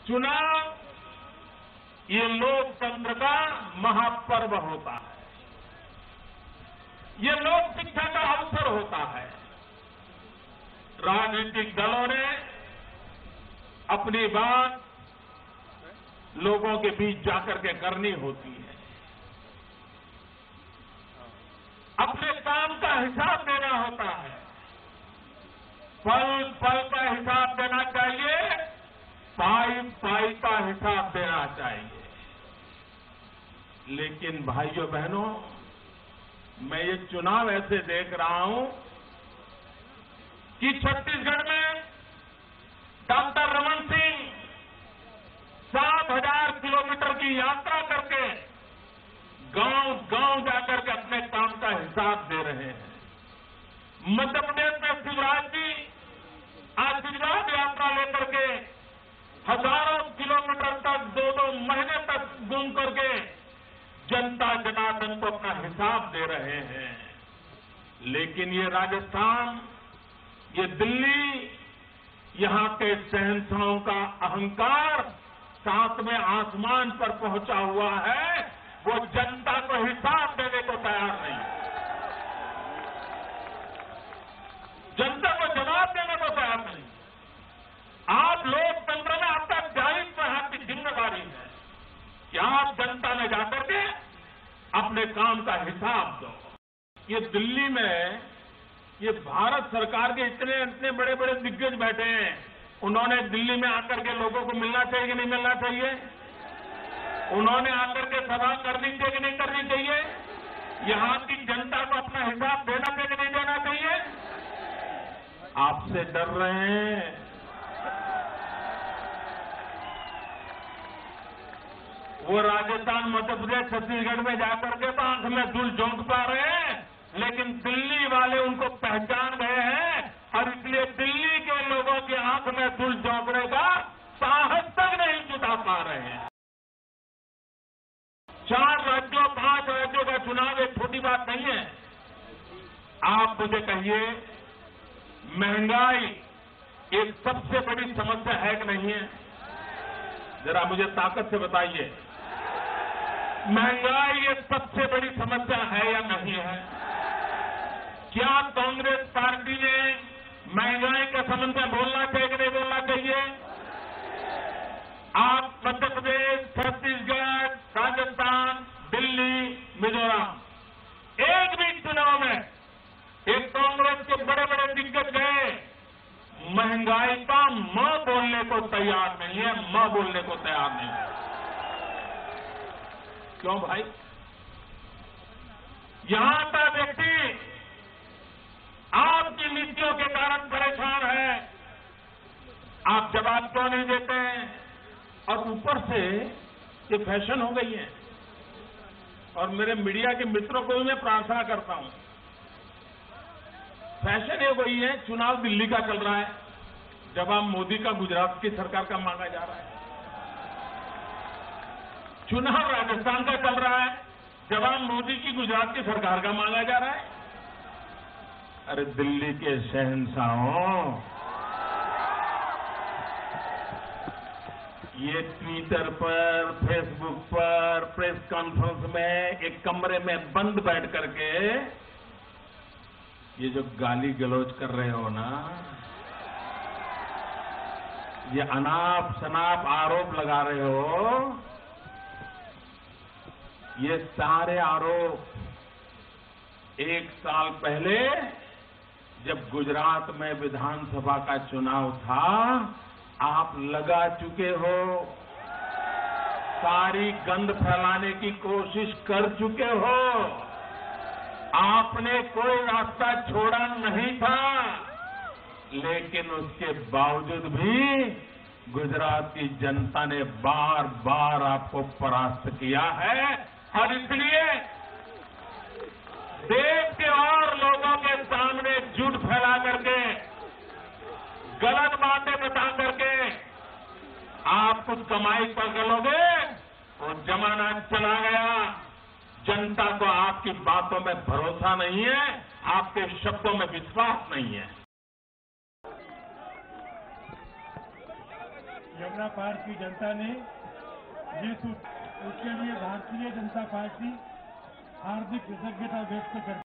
चुनाव ये लोकतंत्र का महापर्व होता है। ये लोक शिक्षा का अवसर होता है। राजनीतिक दलों ने अपनी बात लोगों के बीच जाकर के करनी होती है। अपने काम का हिसाब देना होता है। पल पल का हिसाब देना चाहिए, पाई पाई का हिसाब देना चाहिए। लेकिन भाइयों बहनों, मैं ये चुनाव ऐसे देख रहा हूं कि छत्तीसगढ़ में डॉक्टर रमन सिंह 7,000 किलोमीटर की यात्रा करके गांव गांव जाकर के अपने काम का हिसाब दे रहे हैं। मध्य प्रदेश में शिवराज जी आशीर्वाद यात्रा लेकर के हजारों किलोमीटर तक 2-2 महीने तक घूम करके जनता जनार्दन को अपना हिसाब दे रहे हैं। लेकिन ये राजस्थान, ये दिल्ली, यहां के शहंशाहों का अहंकार 7वें आसमान पर पहुंचा हुआ है। वो जनता को हिसाब देने को तैयार नहीं है। जनता को जवाब देने को तैयार नहीं। आप लोकतंत्र में आपका दायित्व है, आपकी जिम्मेदारी है कि आप जनता में जाकर के अपने काम का हिसाब दो। ये दिल्ली में ये भारत सरकार के इतने बड़े बड़े दिग्गज बैठे हैं। उन्होंने दिल्ली में आकर के लोगों को मिलना चाहिए कि नहीं मिलना चाहिए? उन्होंने आकर के सभा करनी चाहिए कि नहीं करनी चाहिए? यहां की जनता को अपना हिसाब देना चाहिए कि नहीं देना चाहिए? आपसे डर रहे हैं। वो राजस्थान, मध्य प्रदेश, छत्तीसगढ़ में जाकर के तो आंख में धूल झोंक पा रहे हैं, लेकिन दिल्ली वाले उनको पहचान गए हैं और इसलिए दिल्ली के लोगों की आंख में धूल झोंकने का साहस तक नहीं जुटा पा रहे हैं। 4 राज्यों, 5 राज्यों का चुनाव एक छोटी बात नहीं है। आप मुझे कहिए, महंगाई एक सबसे बड़ी समस्या है कि नहीं है? जरा मुझे ताकत से बताइए, महंगाई एक सबसे बड़ी समस्या है या नहीं है? क्या कांग्रेस पार्टी ने महंगाई के संबंध में बोलना चाहिए कि नहीं बोलना चाहिए? आप मध्य प्रदेश, छत्तीसगढ़, राजस्थान, दिल्ली, मिजोरम, एक भी चुनाव में एक कांग्रेस के बड़े बड़े दिग्गज गए, महंगाई का म बोलने को तैयार नहीं है, म बोलने को तैयार नहीं है। क्यों भाई? यहां का व्यक्ति आपकी नीतियों के कारण परेशान है, आप जवाब क्यों नहीं देते हैं? और ऊपर से ये फैशन हो गई है। और मेरे मीडिया के मित्रों को भी मैं प्रार्थना करता हूं, फैशन ये वही है, चुनाव दिल्ली का चल रहा है, जवाब मोदी का गुजरात की सरकार का मांगा जा रहा है। चुनाव राजस्थान का चल रहा है, जवाब मोदी की गुजरात की सरकार का मांगा जा रहा है। अरे दिल्ली के शहंशाहों, ये ट्विटर पर, फेसबुक पर, प्रेस कॉन्फ्रेंस में एक कमरे में बंद बैठ करके ये जो गाली गलौज कर रहे हो ना, ये अनाप शनाप आरोप लगा रहे हो, ये सारे आरोप 1 साल पहले जब गुजरात में विधानसभा का चुनाव था, आप लगा चुके हो, सारी गंद फैलाने की कोशिश कर चुके हो। आपने कोई रास्ता छोड़ा नहीं था, लेकिन उसके बावजूद भी गुजरात की जनता ने बार बार आपको परास्त किया है। और इसलिए देश के और लोगों के सामने झूठ फैला करके, गलत बातें बता करके आप कुछ कमाई कर लोगे, वो जमाना चला गया। जनता को आपकी बातों में भरोसा नहीं है, आपके शब्दों में विश्वास नहीं है। यमुना पार की जनता ने ये उसके लिए भारतीय जनता पार्टी हार्दिक कृतज्ञता व्यक्त करती